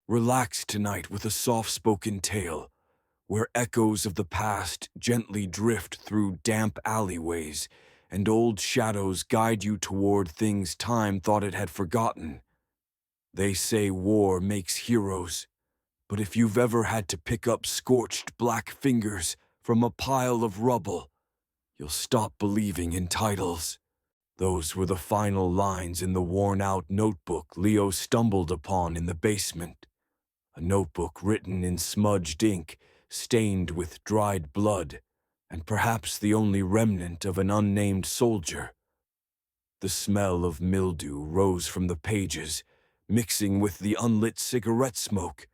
Relax tonight with a soft-spoken tale, where echoes of the past gently drift through damp alleyways, and old shadows guide you toward things time thought it had forgotten. They say war makes heroes, but if you've ever had to pick up scorched black fingers from a pile of rubble, you'll stop believing in titles. Those were the final lines in the worn-out notebook Leo stumbled upon in the basement. A notebook written in smudged ink, stained with dried blood, and perhaps the only remnant of an unnamed soldier. The smell of mildew rose from the pages, mixing with the unlit cigarette smoke,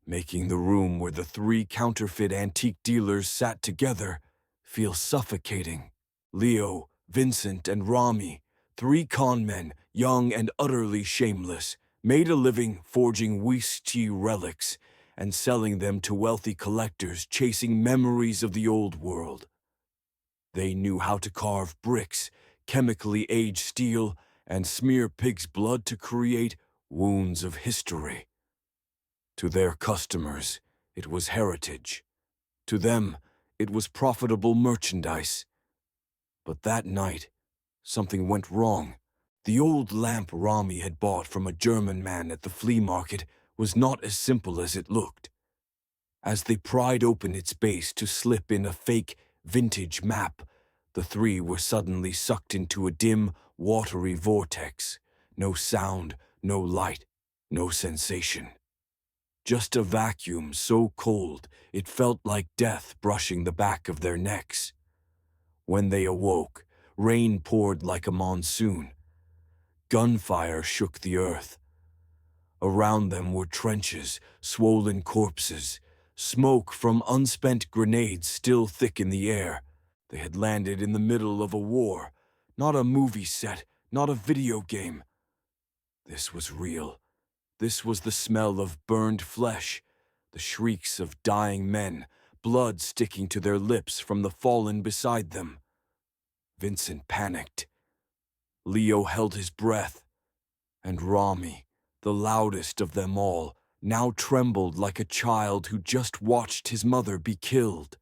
making the room where the three counterfeit antique dealers sat together feel suffocating. Leo, Vincent, and Rami, three con men, young and utterly shameless, made a living forging Wuxi relics and selling them to wealthy collectors chasing memories of the old world. They knew how to carve bricks, chemically age steel, and smear pig's blood to create wounds of history. To their customers, it was heritage. To them, it was profitable merchandise. But that night, something went wrong. The old lamp Rami had bought from a German man at the flea market was not as simple as it looked. As they pried open its base to slip in a fake, vintage map, the three were suddenly sucked into a dim, watery vortex. No sound, no light, no sensation. Just a vacuum so cold it felt like death brushing the back of their necks. When they awoke, rain poured like a monsoon. Gunfire shook the earth. Around them were trenches, swollen corpses, smoke from unspent grenades still thick in the air. They had landed in the middle of a war, not a movie set, not a video game. This was real. This was the smell of burned flesh, the shrieks of dying men, blood sticking to their lips from the fallen beside them. Vincent panicked. Leo held his breath, and Rami, the loudest of them all, now trembled like a child who just watched his mother be killed.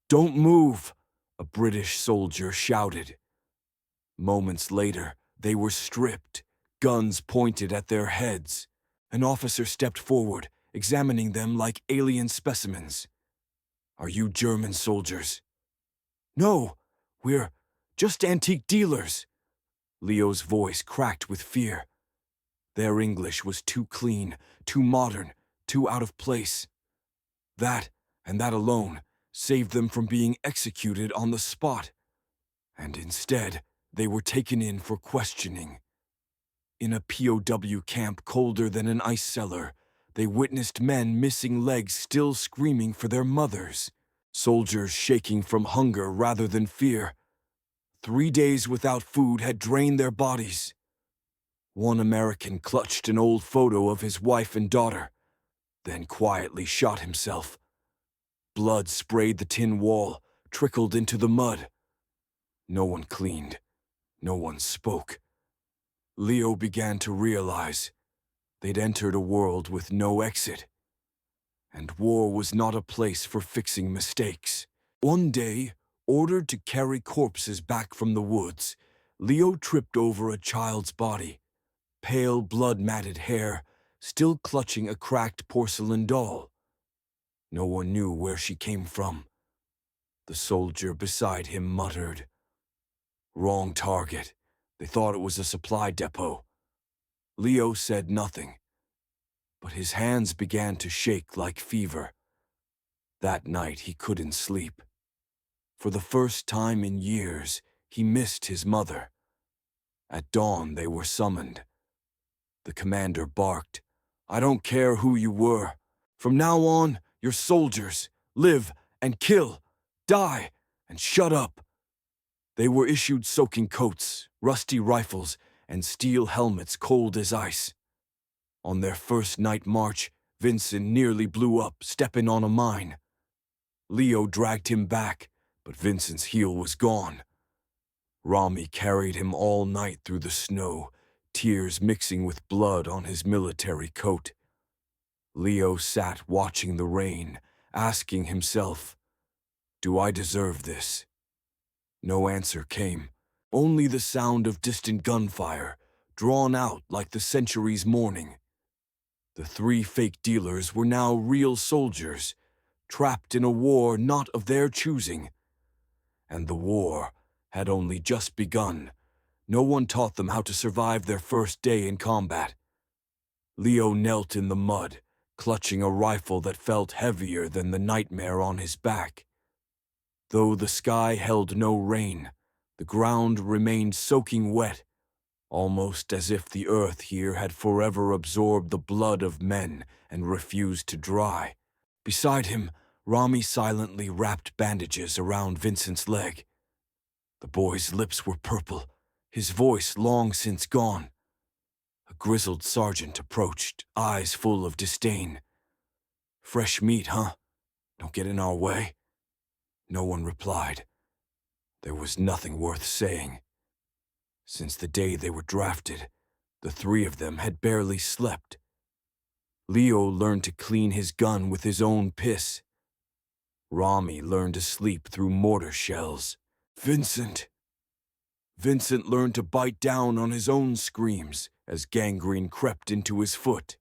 "Don't move!" a British soldier shouted. Moments later, they were stripped, guns pointed at their heads. An officer stepped forward, examining them like alien specimens. "Are you German soldiers?" "No, we're just antique dealers." Leo's voice cracked with fear. Their English was too clean, too modern, too out of place. That, and that alone, saved them from being executed on the spot. And instead, they were taken in for questioning. In a POW camp colder than an ice cellar, they witnessed men missing legs still screaming for their mothers, soldiers shaking from hunger rather than fear. 3 days without food had drained their bodies. One American clutched an old photo of his wife and daughter, then quietly shot himself. Blood sprayed the tin wall, trickled into the mud. No one cleaned. No one spoke. Leo began to realize they'd entered a world with no exit. And war was not a place for fixing mistakes. One day, ordered to carry corpses back from the woods, Leo tripped over a child's body, pale blood-matted hair, still clutching a cracked porcelain doll. No one knew where she came from. The soldier beside him muttered, "Wrong target. They thought it was a supply depot." Leo said nothing, but his hands began to shake like fever. That night he couldn't sleep. For the first time in years, he missed his mother. At dawn they were summoned. The commander barked, "I don't care who you were. From now on, you're soldiers. Live and kill. Die and shut up." They were issued soaking coats, rusty rifles, and steel helmets cold as ice. On their first night march, Vincent nearly blew up, stepping on a mine. Leo dragged him back, but Vincent's heel was gone. Rami carried him all night through the snow, tears mixing with blood on his military coat. Leo sat watching the rain, asking himself, "Do I deserve this?" No answer came, only the sound of distant gunfire, drawn out like the century's mourning. The three fake dealers were now real soldiers, trapped in a war not of their choosing. And the war had only just begun. No one taught them how to survive their first day in combat. Leo knelt in the mud, clutching a rifle that felt heavier than the nightmare on his back. Though the sky held no rain, the ground remained soaking wet, almost as if the earth here had forever absorbed the blood of men and refused to dry. Beside him, Rami silently wrapped bandages around Vincent's leg. The boy's lips were purple, his voice long since gone. A grizzled sergeant approached, eyes full of disdain. "Fresh meat, huh? Don't get in our way." No one replied. There was nothing worth saying. Since the day they were drafted, the three of them had barely slept. Leo learned to clean his gun with his own piss. Rami learned to sleep through mortar shells. Vincent learned to bite down on his own screams as gangrene crept into his foot.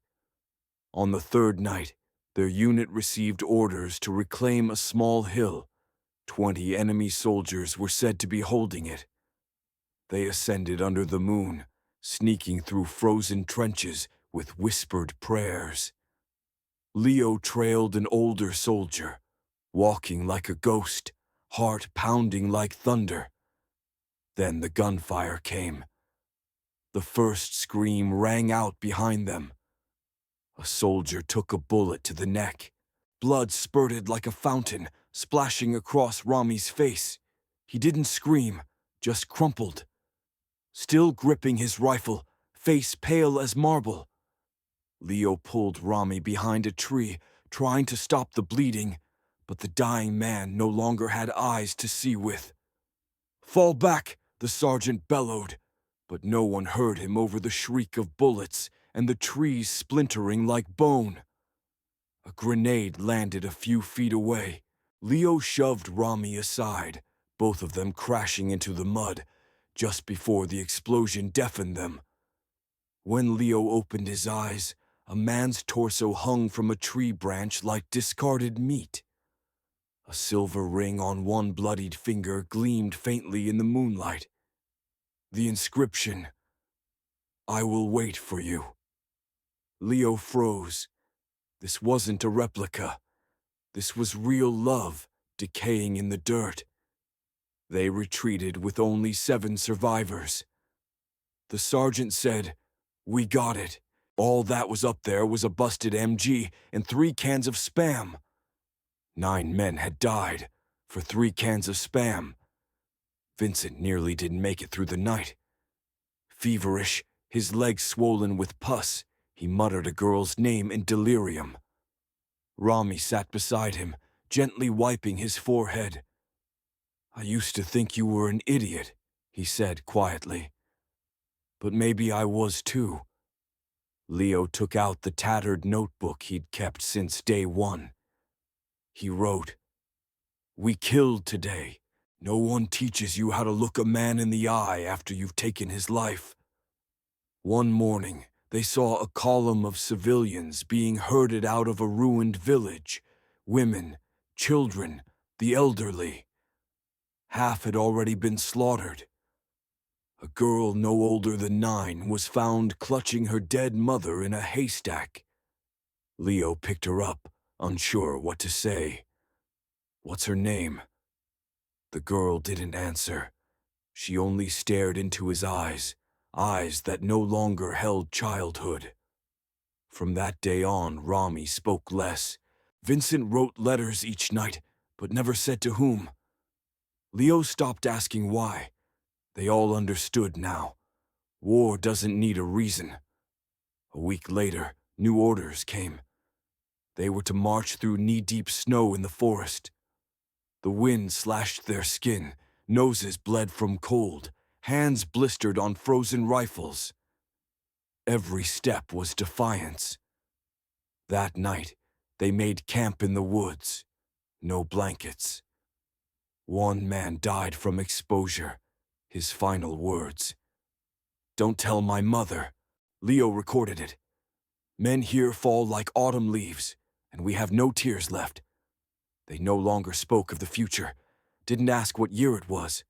On the third night, their unit received orders to reclaim a small hill. 20 enemy soldiers were said to be holding it. They ascended under the moon, sneaking through frozen trenches with whispered prayers. Leo trailed an older soldier, walking like a ghost, heart pounding like thunder. Then the gunfire came. The first scream rang out behind them. A soldier took a bullet to the neck. Blood spurted like a fountain, splashing across Rami's face. He didn't scream, just crumpled. Still gripping his rifle, face pale as marble. Leo pulled Rami behind a tree, trying to stop the bleeding, but the dying man no longer had eyes to see with. "Fall back," the sergeant bellowed, but no one heard him over the shriek of bullets and the trees splintering like bone. A grenade landed a few feet away. Leo shoved Rami aside, both of them crashing into the mud, just before the explosion deafened them. When Leo opened his eyes, a man's torso hung from a tree branch like discarded meat. A silver ring on one bloodied finger gleamed faintly in the moonlight. The inscription, "I will wait for you." Leo froze. This wasn't a replica. This was real love, decaying in the dirt. They retreated with only 7 survivors. The sergeant said, "We got it. All that was up there was a busted MG and 3 cans of Spam." 9 men had died for 3 cans of Spam. Vincent nearly didn't make it through the night. Feverish, his legs swollen with pus, he muttered a girl's name in delirium. Rami sat beside him, gently wiping his forehead. "I used to think you were an idiot," he said quietly. "But maybe I was too." Leo took out the tattered notebook he'd kept since day 1. He wrote, "We killed today. No one teaches you how to look a man in the eye after you've taken his life." One morning, they saw a column of civilians being herded out of a ruined village. Women, children, the elderly. Half had already been slaughtered. A girl no older than 9 was found clutching her dead mother in a haystack. Leo picked her up, unsure what to say. "What's her name?" The girl didn't answer. She only stared into his eyes that no longer held childhood. From that day on, Rami spoke less. Vincent wrote letters each night, but never said to whom. Leo stopped asking why. They all understood now. War doesn't need a reason. A week later, new orders came. They were to march through knee-deep snow in the forest. The wind slashed their skin, noses bled from cold, hands blistered on frozen rifles. Every step was defiance. That night, they made camp in the woods. No blankets. One man died from exposure. His final words. "Don't tell my mother." Leo recorded it. "Men here fall like autumn leaves, and we have no tears left." They no longer spoke of the future, didn't ask what year it was.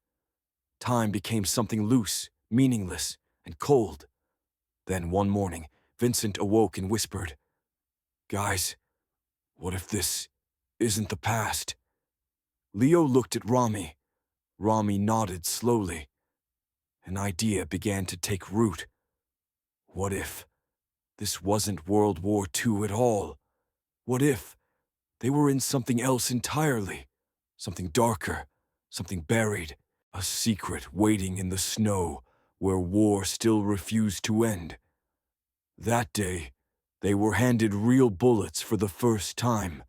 Time became something loose, meaningless, and cold. Then one morning, Vincent awoke and whispered, "Guys, what if this isn't the past?" Leo looked at Rami. Rami nodded slowly. An idea began to take root. What if this wasn't World War II at all? What if they were in something else entirely? Something darker, something buried, a secret waiting in the snow where war still refused to end. That day, they were handed real bullets for the first time.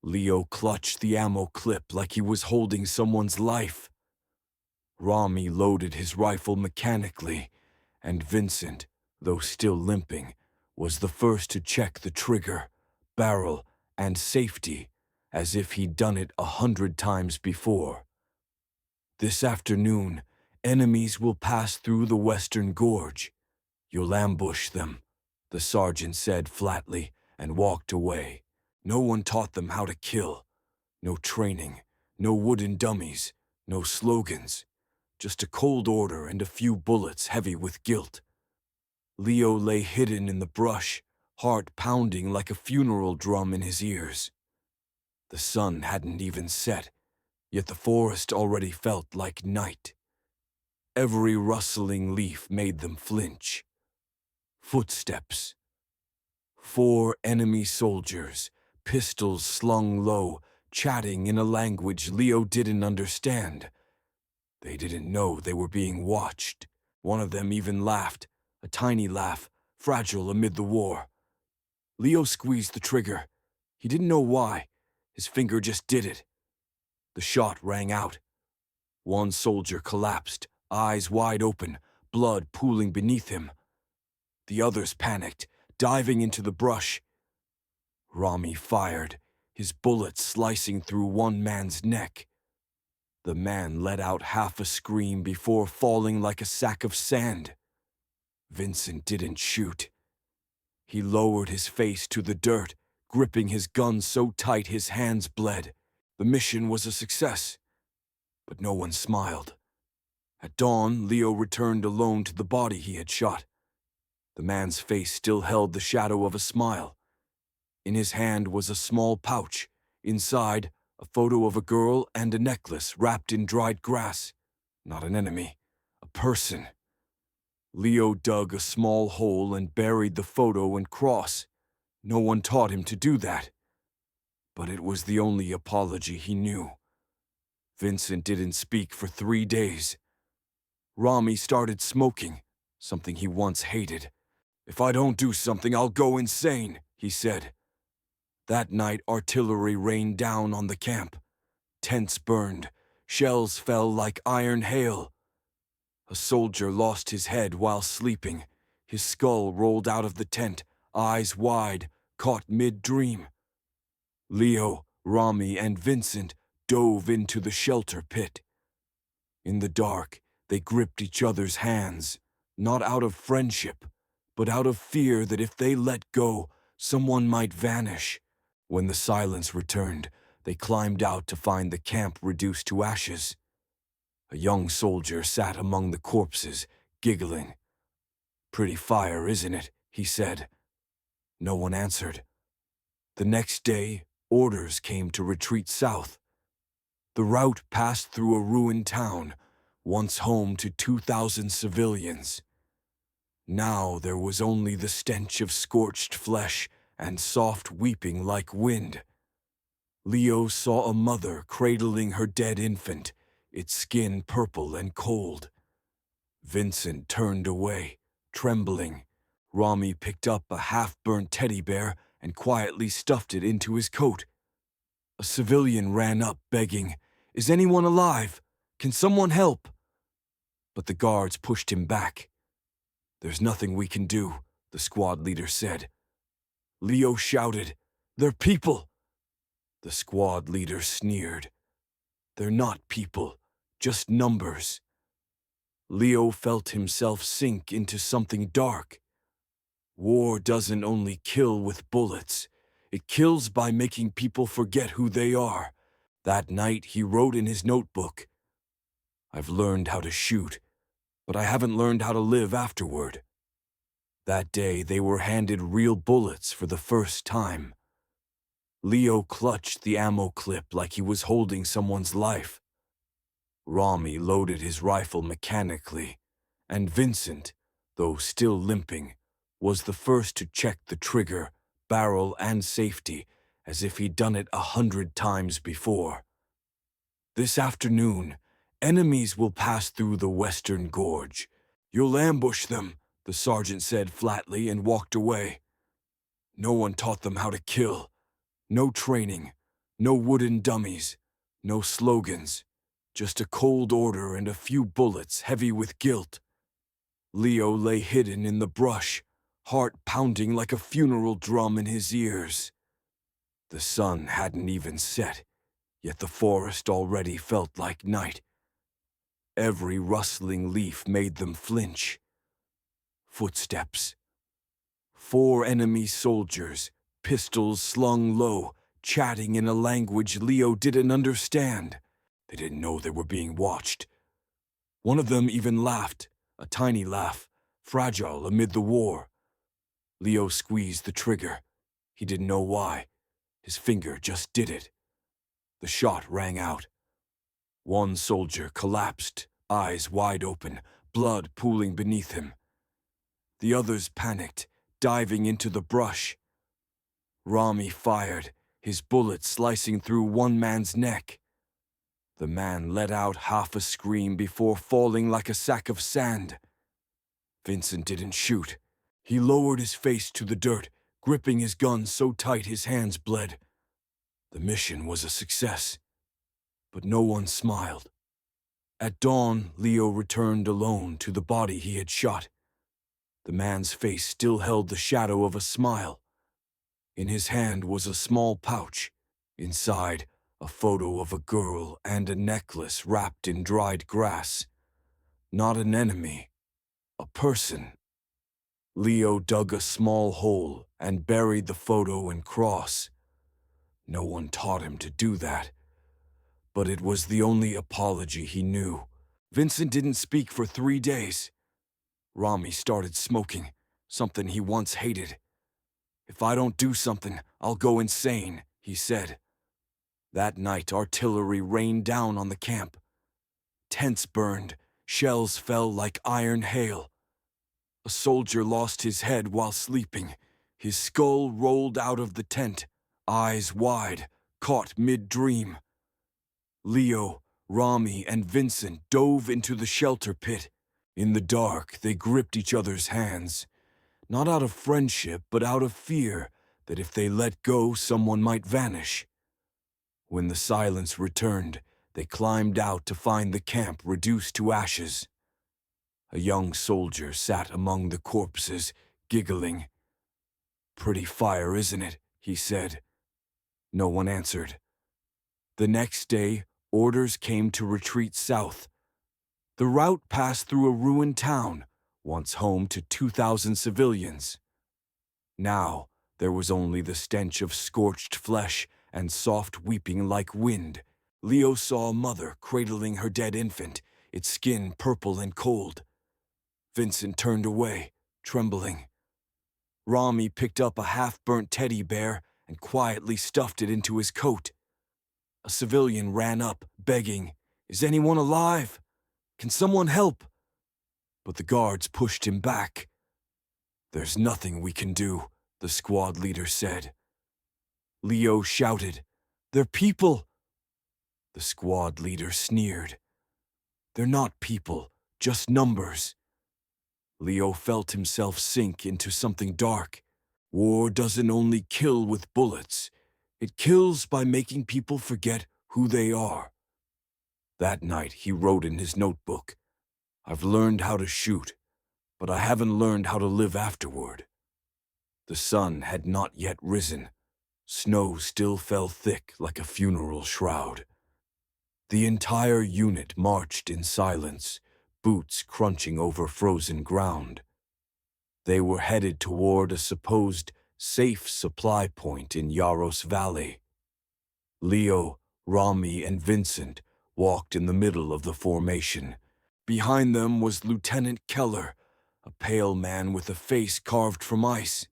Leo clutched the ammo clip like he was holding someone's life. Rami loaded his rifle mechanically, and Vincent, though still limping, was the first to check the trigger, barrel, and safety, as if he'd done it 100 times before. "This afternoon, enemies will pass through the Western Gorge. You'll ambush them," the sergeant said flatly, and walked away. No one taught them how to kill. No training, no wooden dummies, no slogans. Just a cold order and a few bullets heavy with guilt. Leo lay hidden in the brush, heart pounding like a funeral drum in his ears. The sun hadn't even set, yet the forest already felt like night. Every rustling leaf made them flinch. Footsteps. 4 enemy soldiers, pistols slung low, chatting in a language Leo didn't understand. They didn't know they were being watched. One of them even laughed, a tiny laugh, fragile amid the war. Leo squeezed the trigger. He didn't know why. His finger just did it. The shot rang out. One soldier collapsed, eyes wide open, blood pooling beneath him. The others panicked, diving into the brush. Rami fired, his bullet slicing through one man's neck. The man let out half a scream before falling like a sack of sand. Vincent didn't shoot. He lowered his face to the dirt, gripping his gun so tight his hands bled. The mission was a success, but no one smiled. At dawn, Leo returned alone to the body he had shot. The man's face still held the shadow of a smile. In his hand was a small pouch. Inside, a photo of a girl and a necklace wrapped in dried grass. Not an enemy, a person. Leo dug a small hole and buried the photo and cross. No one taught him to do that. But it was the only apology he knew. Vincent didn't speak for 3 days. Rami started smoking, something he once hated. "If I don't do something, I'll go insane," he said. That night, artillery rained down on the camp. Tents burned. Shells fell like iron hail. A soldier lost his head while sleeping. His skull rolled out of the tent, eyes wide, caught mid-dream. Leo, Rami, and Vincent dove into the shelter pit. In the dark, they gripped each other's hands, not out of friendship, but out of fear that if they let go, someone might vanish. When the silence returned, they climbed out to find the camp reduced to ashes. A young soldier sat among the corpses, giggling. "Pretty fire, isn't it?" he said. No one answered. The next day, orders came to retreat south. The route passed through a ruined town, once home to 2,000 civilians. Now there was only the stench of scorched flesh and soft weeping like wind. Leo saw a mother cradling her dead infant, its skin purple and cold. Vincent turned away, trembling. Rami picked up a half-burnt teddy bear and quietly stuffed it into his coat. A civilian ran up, begging, "Is anyone alive? Can someone help?" But the guards pushed him back. "There's nothing we can do," the squad leader said. Leo shouted, "They're people!" The squad leader sneered. "They're not people, just numbers." Leo felt himself sink into something dark. War doesn't only kill with bullets, it kills by making people forget who they are. That night he wrote in his notebook, "I've learned how to shoot, but I haven't learned how to live afterward." That day they were handed real bullets for the first time. Leo clutched the ammo clip like he was holding someone's life. Rami loaded his rifle mechanically, and Vincent, though still limping, was the first to check the trigger, barrel, and safety as if he'd done it 100 times before. "This afternoon, enemies will pass through the western gorge. You'll ambush them," the sergeant said flatly and walked away. No one taught them how to kill. No training, no wooden dummies, no slogans, just a cold order and a few bullets heavy with guilt. Leo lay hidden in the brush, heart pounding like a funeral drum in his ears. The sun hadn't even set, yet the forest already felt like night. Every rustling leaf made them flinch. Footsteps. 4 enemy soldiers, pistols slung low, chatting in a language Leo didn't understand. They didn't know they were being watched. One of them even laughed, a tiny laugh, fragile amid the war. Leo squeezed the trigger. He didn't know why. His finger just did it. The shot rang out. One soldier collapsed, eyes wide open, blood pooling beneath him. The others panicked, diving into the brush. Rami fired, his bullet slicing through one man's neck. The man let out half a scream before falling like a sack of sand. Vincent didn't shoot. He lowered his face to the dirt, gripping his gun so tight his hands bled. The mission was a success, but no one smiled. At dawn, Leo returned alone to the body he had shot. The man's face still held the shadow of a smile. In his hand was a small pouch. Inside, a photo of a girl and a necklace wrapped in dried grass. Not an enemy, a person. Leo dug a small hole and buried the photo and cross. No one taught him to do that, but it was the only apology he knew. Vincent didn't speak for 3 days. Rami started smoking, something he once hated. "If I don't do something, I'll go insane," he said. That night, artillery rained down on the camp. Tents burned, shells fell like iron hail. A soldier lost his head while sleeping. His skull rolled out of the tent, eyes wide, caught mid-dream. Leo, Rami, and Vincent dove into the shelter pit. In the dark, they gripped each other's hands, not out of friendship, but out of fear that if they let go, someone might vanish. When the silence returned, they climbed out to find the camp reduced to ashes. A young soldier sat among the corpses, giggling. "Pretty fire, isn't it?" he said. No one answered. The next day, orders came to retreat south. The route passed through a ruined town, once home to 2,000 civilians. Now, there was only the stench of scorched flesh and soft weeping like wind. Leo saw a mother cradling her dead infant, its skin purple and cold. Vincent turned away, trembling. Rami picked up a half-burnt teddy bear and quietly stuffed it into his coat. A civilian ran up, begging, "Is anyone alive? Can someone help?" But the guards pushed him back. "There's nothing we can do," the squad leader said. Leo shouted, "They're people!" The squad leader sneered. "They're not people, just numbers." Leo felt himself sink into something dark. War doesn't only kill with bullets, it kills by making people forget who they are. That night he wrote in his notebook, "I've learned how to shoot, but I haven't learned how to live afterward." The sun had not yet risen. Snow still fell thick like a funeral shroud. The entire unit marched in silence, boots crunching over frozen ground. They were headed toward a supposed safe supply point in Yaros Valley. Leo, Rami, and Vincent walked in the middle of the formation. Behind them was Lieutenant Keller, a pale man with a face carved from ice.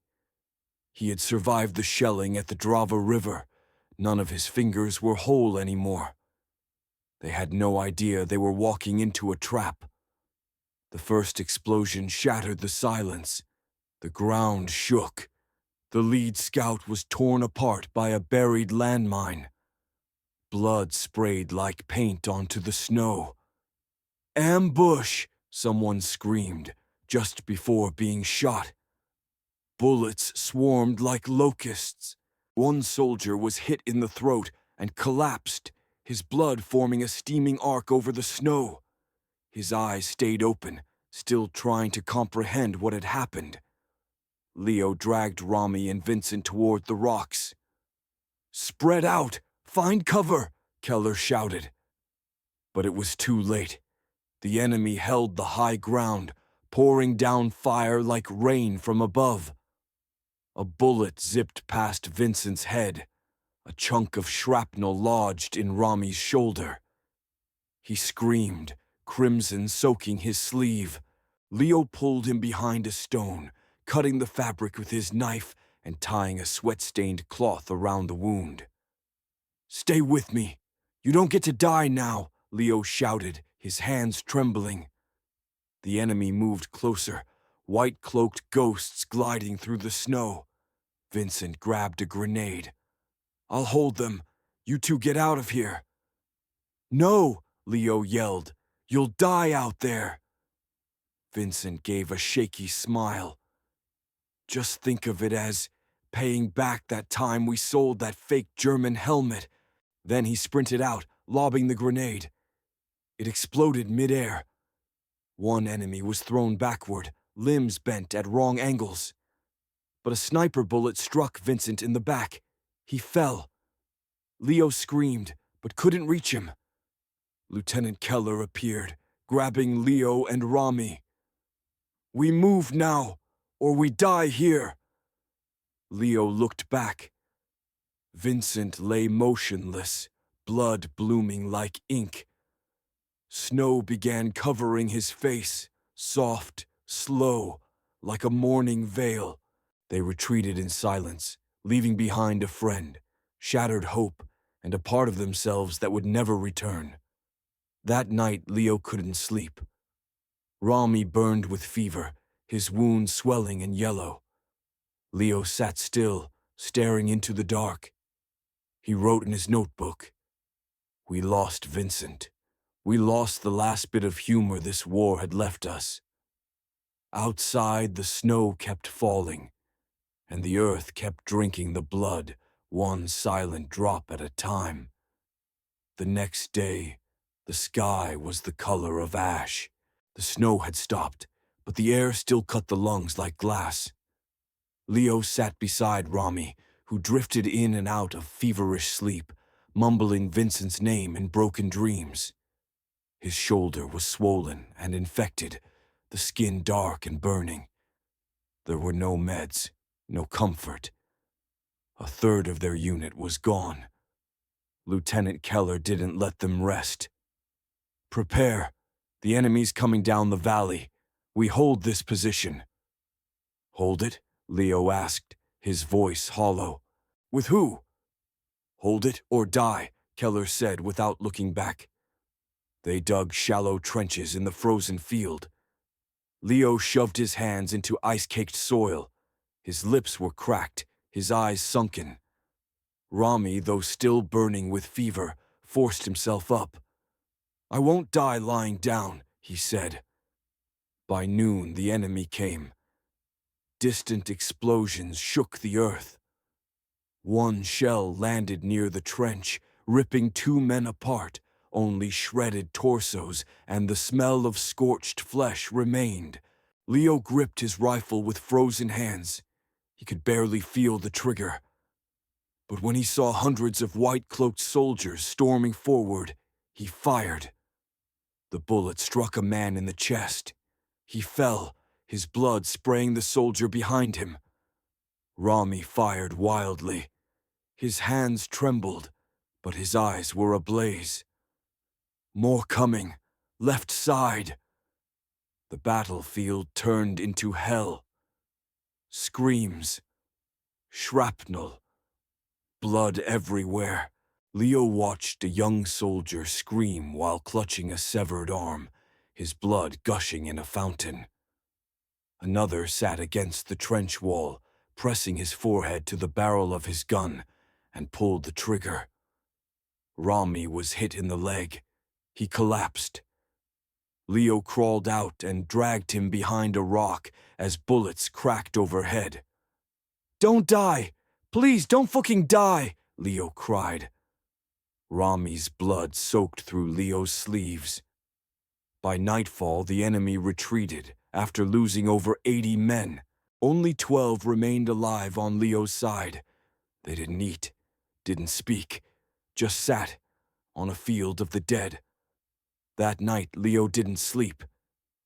He had survived the shelling at the Drava River. None of his fingers were whole anymore. They had no idea they were walking into a trap. The first explosion shattered the silence. The ground shook. The lead scout was torn apart by a buried landmine. Blood sprayed like paint onto the snow. "Ambush!" someone screamed, just before being shot. Bullets swarmed like locusts. One soldier was hit in the throat and collapsed, his blood forming a steaming arc over the snow. His eyes stayed open, still trying to comprehend what had happened. Leo dragged Rami and Vincent toward the rocks. "Spread out! Find cover!" Keller shouted. But it was too late. The enemy held the high ground, pouring down fire like rain from above. A bullet zipped past Vincent's head. A chunk of shrapnel lodged in Rami's shoulder. He screamed, crimson soaking his sleeve. Leo pulled him behind a stone, cutting the fabric with his knife and tying a sweat-stained cloth around the wound. "Stay with me. You don't get to die now," Leo shouted, his hands trembling. The enemy moved closer, white-cloaked ghosts gliding through the snow. Vincent grabbed a grenade. "I'll hold them. You two get out of here." "No!" Leo yelled. "You'll die out there." Vincent gave a shaky smile. "Just think of it as paying back that time we sold that fake German helmet." Then he sprinted out, lobbing the grenade. It exploded midair. One enemy was thrown backward, limbs bent at wrong angles. But a sniper bullet struck Vincent in the back. He fell. Leo screamed, but couldn't reach him. Lieutenant Keller appeared, grabbing Leo and Rami. "We move now, or we die here." Leo looked back. Vincent lay motionless, blood blooming like ink. Snow began covering his face, soft, slow, like a mourning veil. They retreated in silence, leaving behind a friend, shattered hope, and a part of themselves that would never return. That night, Leo couldn't sleep. Rami burned with fever, his wounds swelling and yellow. Leo sat still, staring into the dark. He wrote in his notebook, "We lost Vincent. We lost the last bit of humor this war had left us." Outside, the snow kept falling, and the earth kept drinking the blood, one silent drop at a time. The next day, the sky was the color of ash. The snow had stopped, but the air still cut the lungs like glass. Leo sat beside Rami, who drifted in and out of feverish sleep, mumbling Vincent's name in broken dreams. His shoulder was swollen and infected, the skin dark and burning. There were no meds, no comfort. A third of their unit was gone. Lieutenant Keller didn't let them rest. "Prepare. The enemy's coming down the valley. We hold this position." "Hold it?" Leo asked, his voice hollow. "With who?" "Hold it or die," Keller said without looking back. They dug shallow trenches in the frozen field. Leo shoved his hands into ice-caked soil. His lips were cracked, his eyes sunken. Rami, though still burning with fever, forced himself up. "I won't die lying down," he said. By noon, the enemy came. Distant explosions shook the earth. One shell landed near the trench, ripping two men apart. Only shredded torsos and the smell of scorched flesh remained. Leo gripped his rifle with frozen hands. He could barely feel the trigger. But when he saw hundreds of white-cloaked soldiers storming forward, he fired. The bullet struck a man in the chest. He fell, his blood spraying the soldier behind him. Rami fired wildly. His hands trembled, but his eyes were ablaze. More coming, left side. The battlefield turned into hell. Screams, shrapnel, blood everywhere. Leo watched a young soldier scream while clutching a severed arm, his blood gushing in a fountain. Another sat against the trench wall, pressing his forehead to the barrel of his gun, and pulled the trigger. Rami was hit in the leg. He collapsed. Leo crawled out and dragged him behind a rock as bullets cracked overhead. "Don't die! Please, don't fucking die!" Leo cried. Rami's blood soaked through Leo's sleeves. By nightfall, the enemy retreated after losing over 80 men. Only 12 remained alive on Leo's side. They didn't eat, didn't speak, just sat on a field of the dead. That night, Leo didn't sleep.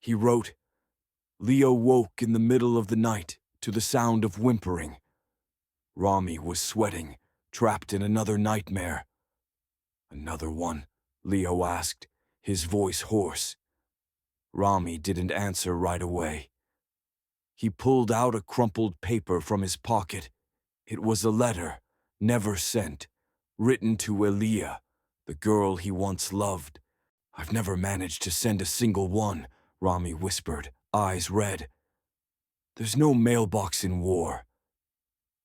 He wrote. Leo woke in the middle of the night to the sound of whimpering. Rami was sweating, trapped in another nightmare. "Another one?" Leo asked, his voice hoarse. Rami didn't answer right away. He pulled out a crumpled paper from his pocket. It was a letter, never sent, written to Elia, the girl he once loved. "I've never managed to send a single one," Rami whispered, eyes red. "There's no mailbox in war."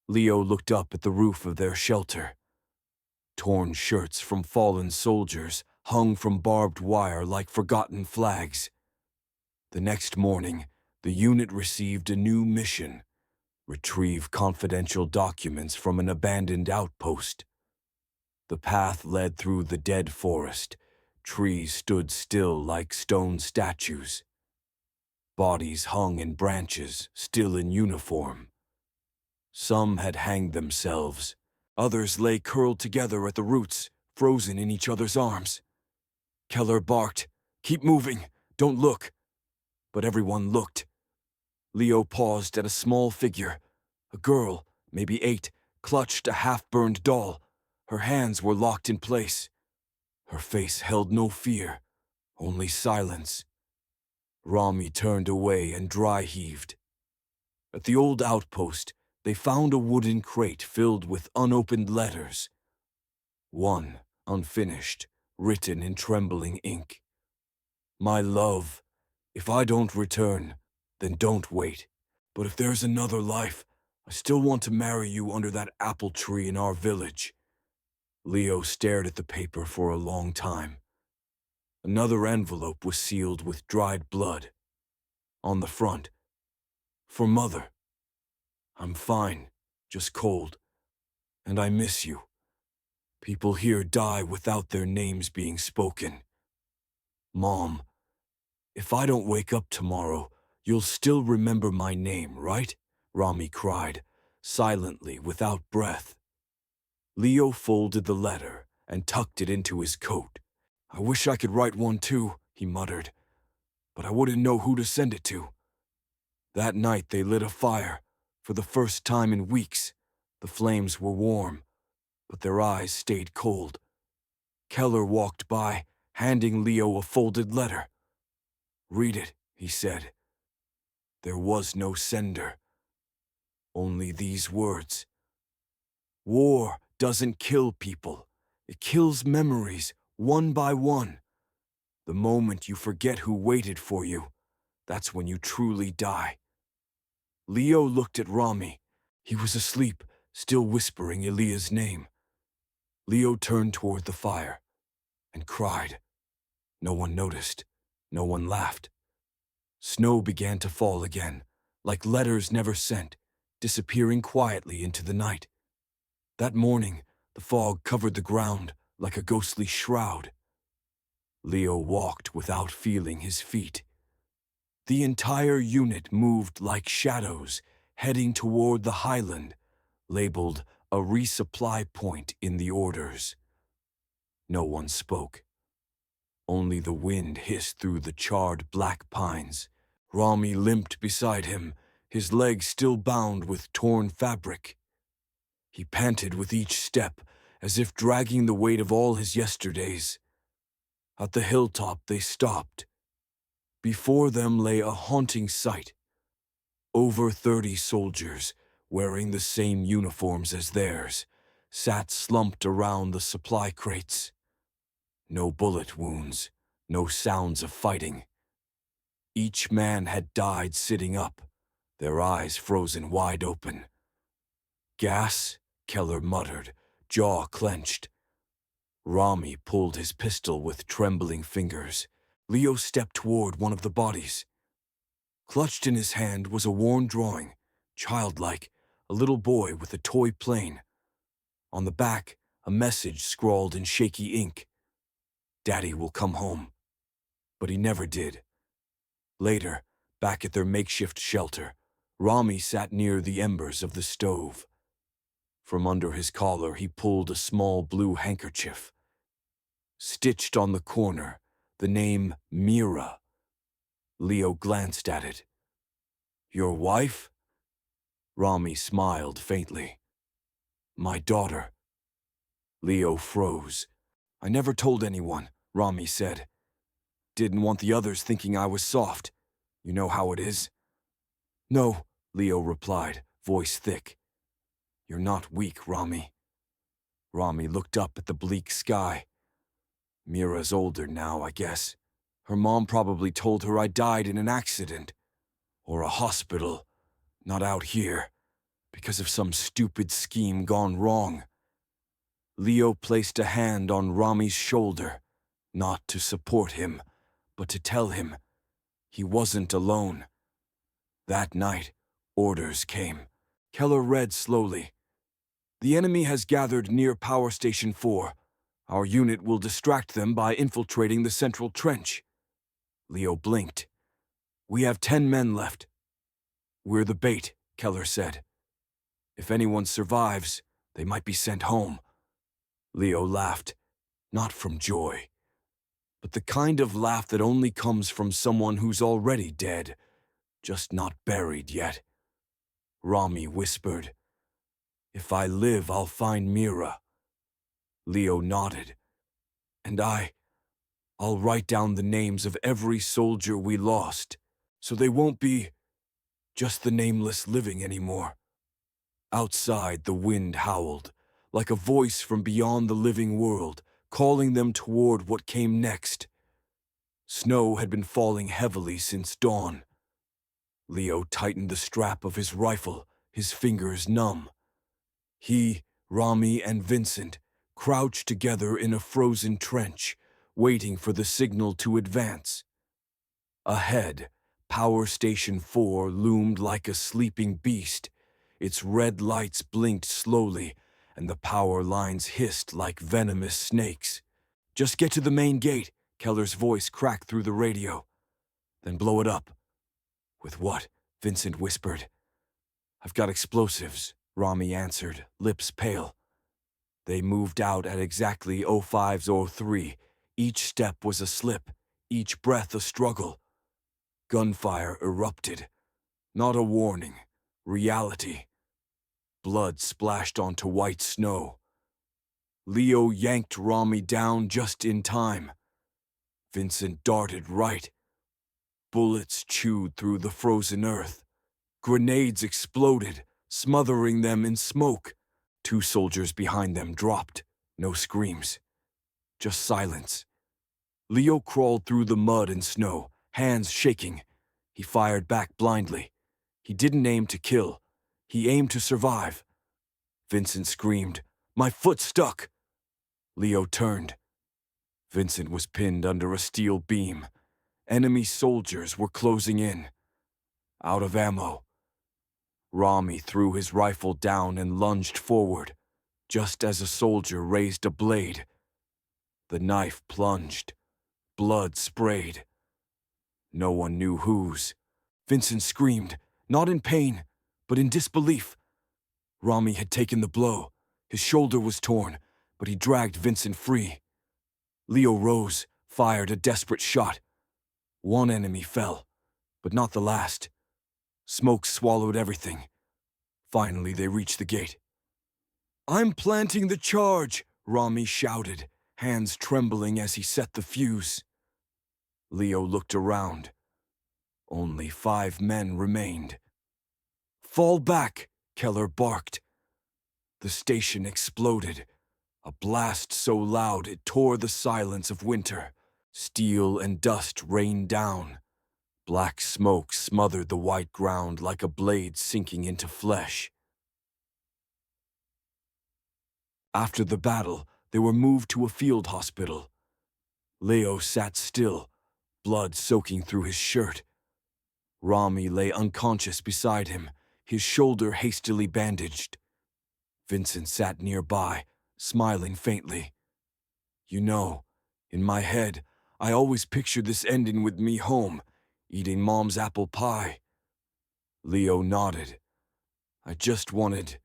Leo looked up at the roof of their shelter. Torn shirts from fallen soldiers hung from barbed wire like forgotten flags. The next morning, the unit received a new mission: retrieve confidential documents from an abandoned outpost. The path led through the dead forest. Trees stood still like stone statues. Bodies hung in branches, still in uniform. Some had hanged themselves. Others lay curled together at the roots, frozen in each other's arms. Keller barked, "Keep moving, don't look." But everyone looked. Leo paused at a small figure. A girl, maybe 8, clutched a half-burned doll. Her hands were locked in place. Her face held no fear, only silence. Rami turned away and dry-heaved. At the old outpost, they found a wooden crate filled with unopened letters. One, unfinished, written in trembling ink. "My love, if I don't return, then don't wait. But if there's another life, I still want to marry you under that apple tree in our village." Leo stared at the paper for a long time. Another envelope was sealed with dried blood. On the front, "For Mother. I'm fine, just cold. And I miss you. People here die without their names being spoken. Mom, if I don't wake up tomorrow, you'll still remember my name, right?" Rami cried, silently, without breath. Leo folded the letter and tucked it into his coat. "I wish I could write one too," he muttered, "but I wouldn't know who to send it to." That night they lit a fire, for the first time in weeks. The flames were warm, but their eyes stayed cold. Keller walked by, handing Leo a folded letter. "Read it," he said. There was no sender. Only these words. "War doesn't kill people. It kills memories, one by one. The moment you forget who waited for you, that's when you truly die." Leo looked at Rami. He was asleep, still whispering Elia's name. Leo turned toward the fire and cried. No one noticed. No one laughed. Snow began to fall again, like letters never sent, disappearing quietly into the night. That morning, the fog covered the ground like a ghostly shroud. Leo walked without feeling his feet. The entire unit moved like shadows, heading toward the highland, labeled a resupply point in the orders. No one spoke. Only the wind hissed through the charred black pines. Rami limped beside him, his legs still bound with torn fabric. He panted with each step, as if dragging the weight of all his yesterdays. At the hilltop they stopped. Before them lay a haunting sight. Over 30 soldiers, wearing the same uniforms as theirs, sat slumped around the supply crates. No bullet wounds, no sounds of fighting. Each man had died sitting up, their eyes frozen wide open. "Gas?" Keller muttered, jaw clenched. Rami pulled his pistol with trembling fingers. Leo stepped toward one of the bodies. Clutched in his hand was a worn drawing, childlike, a little boy with a toy plane. On the back, a message scrawled in shaky ink. "Daddy will come home." But he never did. Later, back at their makeshift shelter, Rami sat near the embers of the stove. From under his collar he pulled a small blue handkerchief. Stitched on the corner, the name Mira. Leo glanced at it. "Your wife?" Rami smiled faintly. "My daughter." Leo froze. "I never told anyone," Rami said. "Didn't want the others thinking I was soft. You know how it is." "No," Leo replied, voice thick. "You're not weak, Rami." Rami looked up at the bleak sky. "Mira's older now, I guess. Her mom probably told her I died in an accident. Or a hospital. Not out here. Because of some stupid scheme gone wrong." Leo placed a hand on Rami's shoulder, not to support him, but to tell him he wasn't alone. That night, orders came. Keller read slowly. "The enemy has gathered near Power Station 4. Our unit will distract them by infiltrating the central trench." Leo blinked. "We have 10 men left." "We're the bait," Keller said. "If anyone survives, they might be sent home." Leo laughed, not from joy, but the kind of laugh that only comes from someone who's already dead, just not buried yet. Rami whispered, "If I live, I'll find Mira." Leo nodded. "And I'll write down the names of every soldier we lost, so they won't be just the nameless living anymore." Outside, the wind howled, like a voice from beyond the living world, calling them toward what came next. Snow had been falling heavily since dawn. Leo tightened the strap of his rifle, his fingers numb. He, Rami, and Vincent crouched together in a frozen trench, waiting for the signal to advance. Ahead, Power Station 4 loomed like a sleeping beast. Its red lights blinked slowly, and the power lines hissed like venomous snakes. "Just get to the main gate," Keller's voice cracked through the radio. "Then blow it up." "With what?" Vincent whispered. "I've got explosives," Rami answered, lips pale. They moved out at exactly 0503. Each step was a slip, each breath a struggle. Gunfire erupted. Not a warning. Reality. Blood splashed onto white snow. Leo yanked Rami down just in time. Vincent darted right. Bullets chewed through the frozen earth. Grenades exploded, smothering them in smoke. 2 soldiers behind them dropped. No screams. Just silence. Leo crawled through the mud and snow, hands shaking. He fired back blindly. He didn't aim to kill. He aimed to survive. Vincent screamed, "My foot stuck!" Leo turned. Vincent was pinned under a steel beam. Enemy soldiers were closing in. Out of ammo. Rami threw his rifle down and lunged forward, just as a soldier raised a blade. The knife plunged. Blood sprayed. No one knew whose. Vincent screamed, not in pain, but in disbelief. Rami had taken the blow. His shoulder was torn, but he dragged Vincent free. Leo rose, fired a desperate shot. One enemy fell, but not the last. Smoke swallowed everything. Finally, they reached the gate. "I'm planting the charge," Rami shouted, hands trembling as he set the fuse. Leo looked around. Only 5 men remained. "Fall back," Keller barked. The station exploded, a blast so loud it tore the silence of winter. Steel and dust rained down. Black smoke smothered the white ground like a blade sinking into flesh. After the battle, they were moved to a field hospital. Leo sat still, blood soaking through his shirt. Rami lay unconscious beside him, his shoulder hastily bandaged. Vincent sat nearby, smiling faintly. "You know, in my head, I always pictured this ending with me home, eating Mom's apple pie." Leo nodded. "I just wanted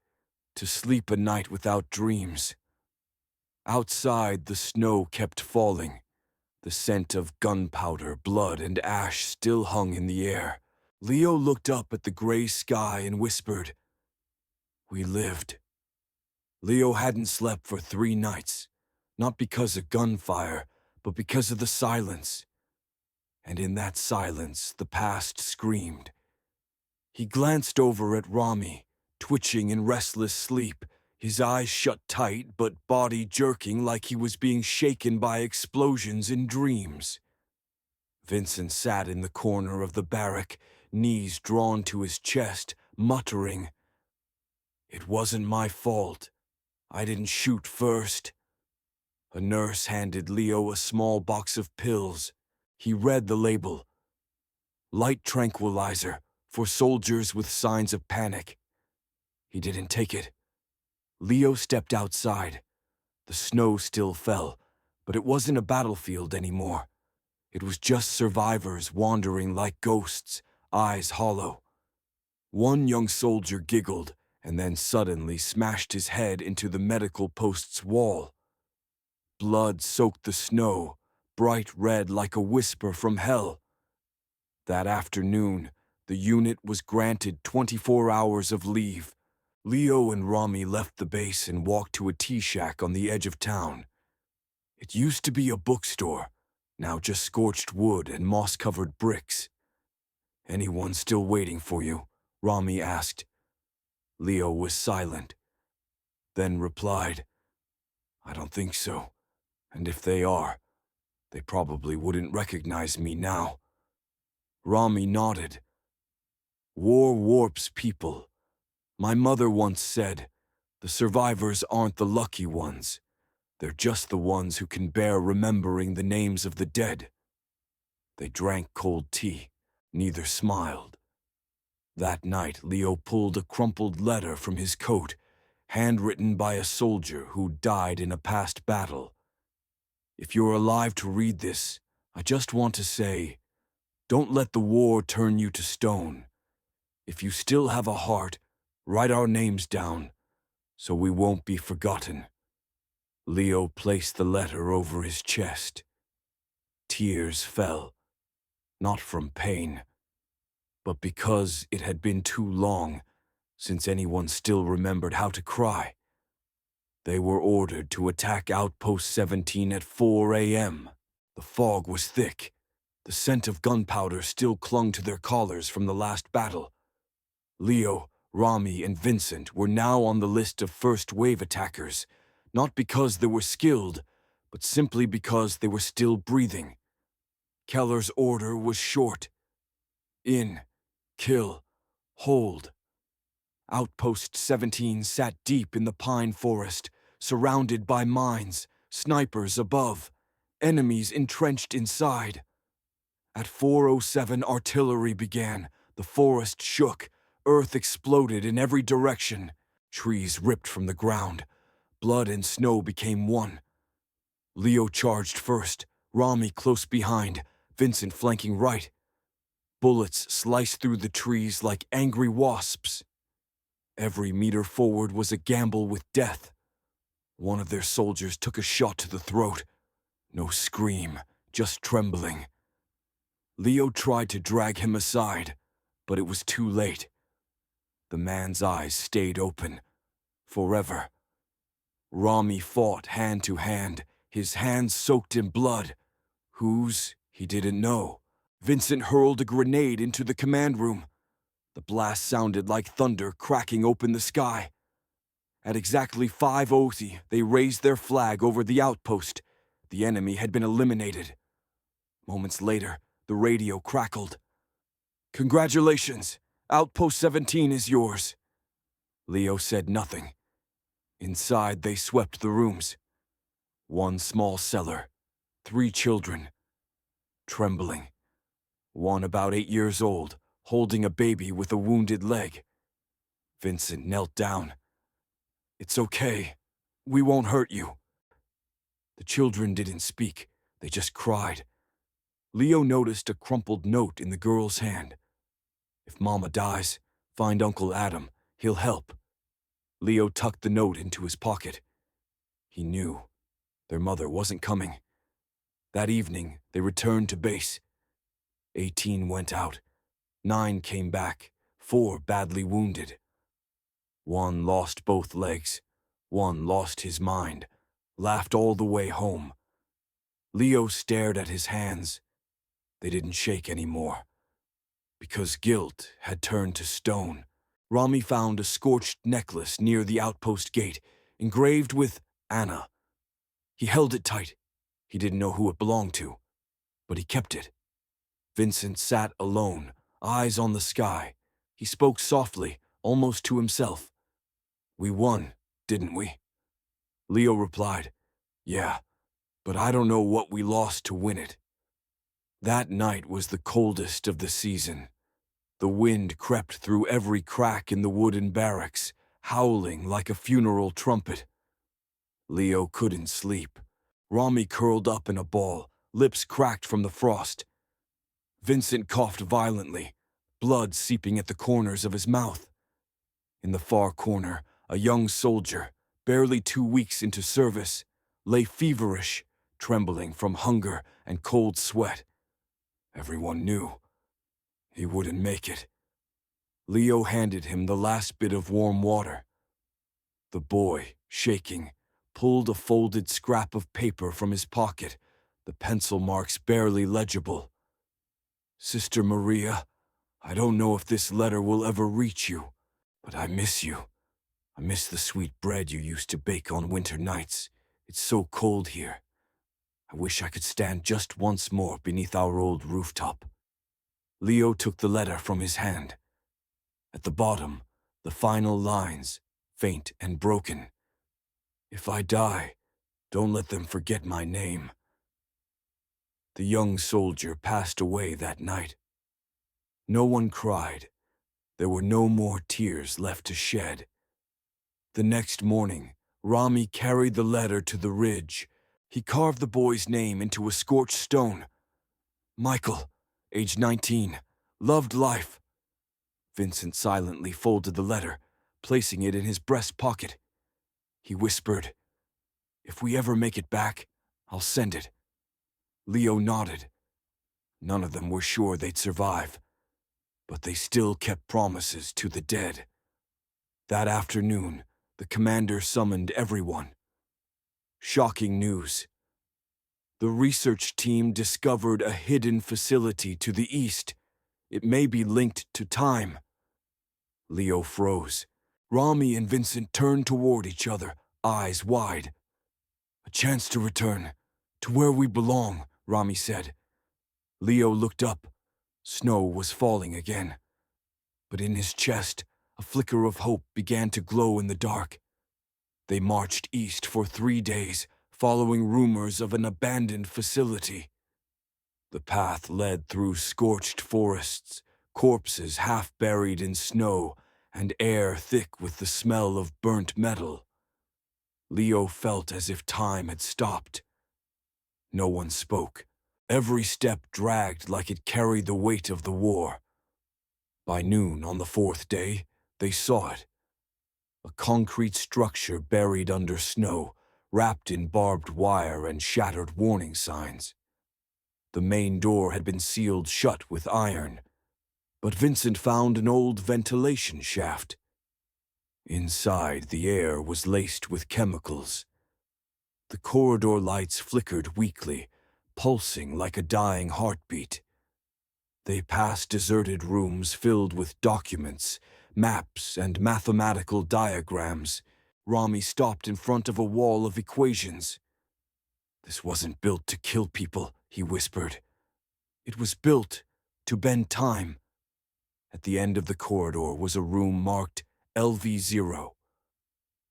to sleep a night without dreams." Outside, the snow kept falling. The scent of gunpowder, blood, and ash still hung in the air. Leo looked up at the gray sky and whispered, "We lived." Leo hadn't slept for 3 nights, not because of gunfire, but because of the silence. And in that silence, the past screamed. He glanced over at Rami, twitching in restless sleep, his eyes shut tight but body jerking like he was being shaken by explosions in dreams. Vincent sat in the corner of the barrack, knees drawn to his chest, muttering, "It wasn't my fault. I didn't shoot first." A nurse handed Leo a small box of pills. He read the label. "Light tranquilizer for soldiers with signs of panic." He didn't take it. Leo stepped outside. The snow still fell, but it wasn't a battlefield anymore. It was just survivors wandering like ghosts, eyes hollow. One young soldier giggled and then suddenly smashed his head into the medical post's wall. Blood soaked the snow, bright red like a whisper from hell. That afternoon, the unit was granted 24 hours of leave. Leo and Rami left the base and walked to a tea shack on the edge of town. It used to be a bookstore, now just scorched wood and moss-covered bricks. "Anyone still waiting for you?" Rami asked. Leo was silent, then replied, "I don't think so, and if they are, they probably wouldn't recognize me now." Rami nodded. "War warps people. My mother once said, the survivors aren't the lucky ones. They're just the ones who can bear remembering the names of the dead." They drank cold tea. Neither smiled. That night, Leo pulled a crumpled letter from his coat, handwritten by a soldier who died in a past battle. "If you're alive to read this, I just want to say, don't let the war turn you to stone. If you still have a heart, write our names down, so we won't be forgotten." Leo placed the letter over his chest. Tears fell, not from pain, but because it had been too long since anyone still remembered how to cry. They were ordered to attack Outpost 17 at 4 a.m. The fog was thick. The scent of gunpowder still clung to their collars from the last battle. Leo, Rami, and Vincent were now on the list of first-wave attackers, not because they were skilled, but simply because they were still breathing. Keller's order was short. In, kill, hold. Outpost 17 sat deep in the pine forest, surrounded by mines, snipers above, enemies entrenched inside. At 4:07, artillery began. The forest shook. Earth exploded in every direction. Trees ripped from the ground. Blood and snow became one. Leo charged first, Rami close behind, Vincent flanking right. Bullets sliced through the trees like angry wasps. Every meter forward was a gamble with death. One of their soldiers took a shot to the throat. No scream, just trembling. Leo tried to drag him aside, but it was too late. The man's eyes stayed open, forever. Rami fought hand to hand, his hands soaked in blood. Whose, he didn't know. Vincent hurled a grenade into the command room. The blast sounded like thunder cracking open the sky. At exactly 5:00, they raised their flag over the outpost. The enemy had been eliminated. Moments later, the radio crackled. "Congratulations! Outpost 17 is yours." Leo said nothing. Inside, they swept the rooms. One small cellar, 3 children, trembling. One about 8 years old, holding a baby with a wounded leg. Vincent knelt down. "It's okay. We won't hurt you." The children didn't speak. They just cried. Leo noticed a crumpled note in the girl's hand. "If Mama dies, find Uncle Adam. He'll help." Leo tucked the note into his pocket. He knew their mother wasn't coming. That evening, they returned to base. 18 went out. 9 came back, 4 badly wounded. One lost both legs. One lost his mind, laughed all the way home. Leo stared at his hands. They didn't shake anymore, because guilt had turned to stone. Rami found a scorched necklace near the outpost gate, engraved with Anna. He held it tight. He didn't know who it belonged to, but he kept it. Vincent sat alone, eyes on the sky. He spoke softly, almost to himself. "We won, didn't we?" Leo replied, "Yeah, but I don't know what we lost to win it." That night was the coldest of the season. The wind crept through every crack in the wooden barracks, howling like a funeral trumpet. Leo couldn't sleep. Rami curled up in a ball, lips cracked from the frost. Vincent coughed violently, blood seeping at the corners of his mouth. In the far corner, a young soldier, barely 2 weeks into service, lay feverish, trembling from hunger and cold sweat. Everyone knew he wouldn't make it. Leo handed him the last bit of warm water. The boy, shaking, pulled a folded scrap of paper from his pocket, the pencil marks barely legible. "Sister Maria, I don't know if this letter will ever reach you, but I miss you. I miss the sweet bread you used to bake on winter nights. It's so cold here. I wish I could stand just once more beneath our old rooftop." Leo took the letter from his hand. At the bottom, the final lines, faint and broken. "If I die, don't let them forget my name." The young soldier passed away that night. No one cried. There were no more tears left to shed. The next morning, Rami carried the letter to the ridge. He carved the boy's name into a scorched stone. "Michael, age 19, loved life." Vincent silently folded the letter, placing it in his breast pocket. He whispered, "If we ever make it back, I'll send it." Leo nodded. None of them were sure they'd survive, but they still kept promises to the dead. That afternoon, the commander summoned everyone. Shocking news. The research team discovered a hidden facility to the east. It may be linked to time. Leo froze. Rami and Vincent turned toward each other, eyes wide. "A chance to return, to where we belong," Rami said. Leo looked up. Snow was falling again. But in his chest, a flicker of hope began to glow in the dark. They marched east for 3 days, following rumors of an abandoned facility. The path led through scorched forests, corpses half buried in snow, and air thick with the smell of burnt metal. Leo felt as if time had stopped. No one spoke. Every step dragged like it carried the weight of the war. By noon on the 4th day, they saw it. a concrete structure buried under snow, wrapped in barbed wire and shattered warning signs. The main door had been sealed shut with iron, but Vincent found an old ventilation shaft. Inside, the air was laced with chemicals. The corridor lights flickered weakly, pulsing like a dying heartbeat. They passed deserted rooms filled with documents, maps, and mathematical diagrams. Rami stopped in front of a wall of equations. "This wasn't built to kill people," he whispered. "It was built to bend time." At the end of the corridor was a room marked LV0.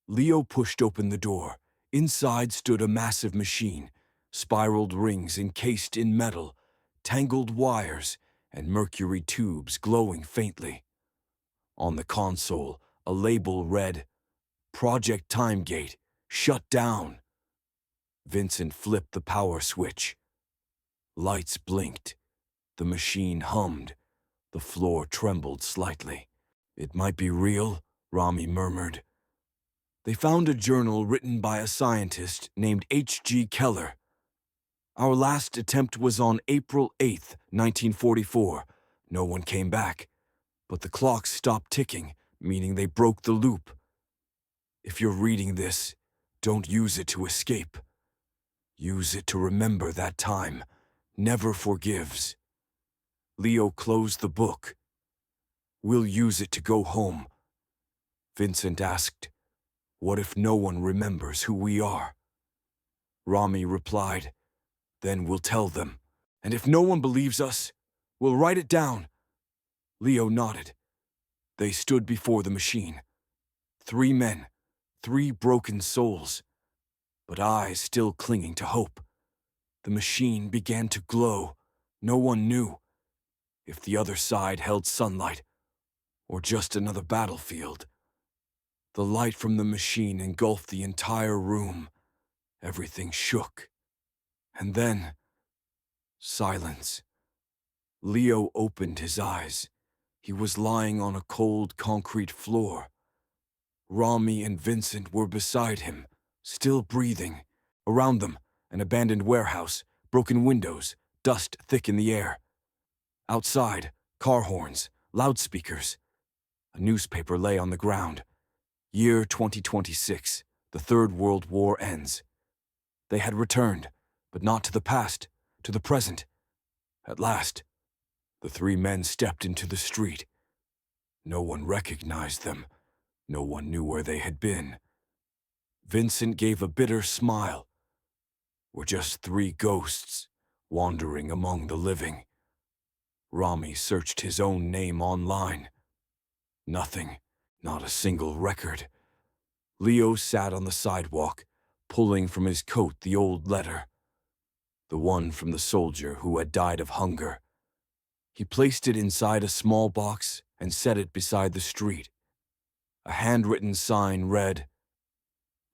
Leo pushed open the door. Inside stood a massive machine, spiraled rings encased in metal, tangled wires, and mercury tubes glowing faintly. On the console, a label read, "Project Timegate, shut down." Vincent flipped the power switch. Lights blinked. The machine hummed. The floor trembled slightly. "It might be real," Rami murmured. They found a journal written by a scientist named H.G. Keller. "Our last attempt was on April 8th, 1944. No one came back. But the clocks stopped ticking, meaning they broke the loop. If you're reading this, don't use it to escape. Use it to remember that time never forgives." Leo closed the book. "We'll use it to go home." Vincent asked, "What if no one remembers who we are?" Rami replied, "Then we'll tell them. And if no one believes us, we'll write it down." Leo nodded. They stood before the machine. 3 men, 3 broken souls, but eyes still clinging to hope. The machine began to glow. No one knew if the other side held sunlight or just another battlefield. The light from the machine engulfed the entire room. Everything shook. And then, silence. Leo opened his eyes. He was lying on a cold concrete floor. Rami and Vincent were beside him, still breathing. Around them, an abandoned warehouse, broken windows, dust thick in the air. Outside, car horns, loudspeakers. A newspaper lay on the ground. Year 2026, the Third World War ends. They had returned, but not to the past, to the present. At last, the 3 men stepped into the street. No one recognized them. No one knew where they had been. Vincent gave a bitter smile. "We're just 3 ghosts, wandering among the living." Rami searched his own name online. Nothing, not a single record. Leo sat on the sidewalk, pulling from his coat the old letter. The one from the soldier who had died of hunger. He placed it inside a small box and set it beside the street. A handwritten sign read,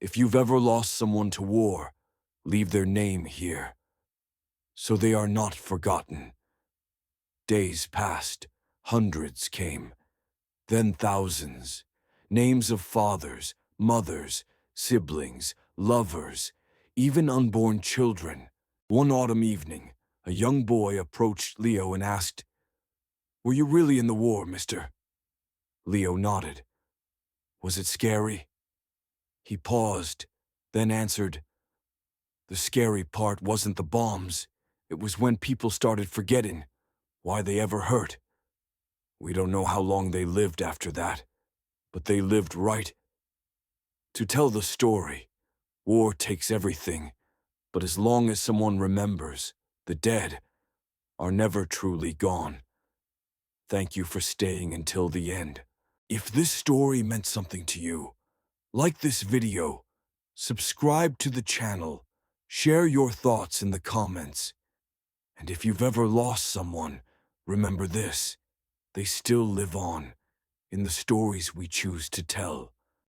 "If you've ever lost someone to war, leave their name here, so they are not forgotten." Days passed, hundreds came, then thousands. Names of fathers, mothers, siblings, lovers, even unborn children. One autumn evening, a young boy approached Leo and asked, "Were you really in the war, mister?" Leo nodded. "Was it scary?" He paused, then answered, "The scary part wasn't the bombs. It was when people started forgetting why they ever hurt. We don't know how long they lived after that, but they lived right. To tell the story, war takes everything, but as long as someone remembers, the dead are never truly gone. Thank you for staying until the end." If this story meant something to you, like this video, subscribe to the channel, share your thoughts in the comments. And if you've ever lost someone, remember this: they still live on in the stories we choose to tell.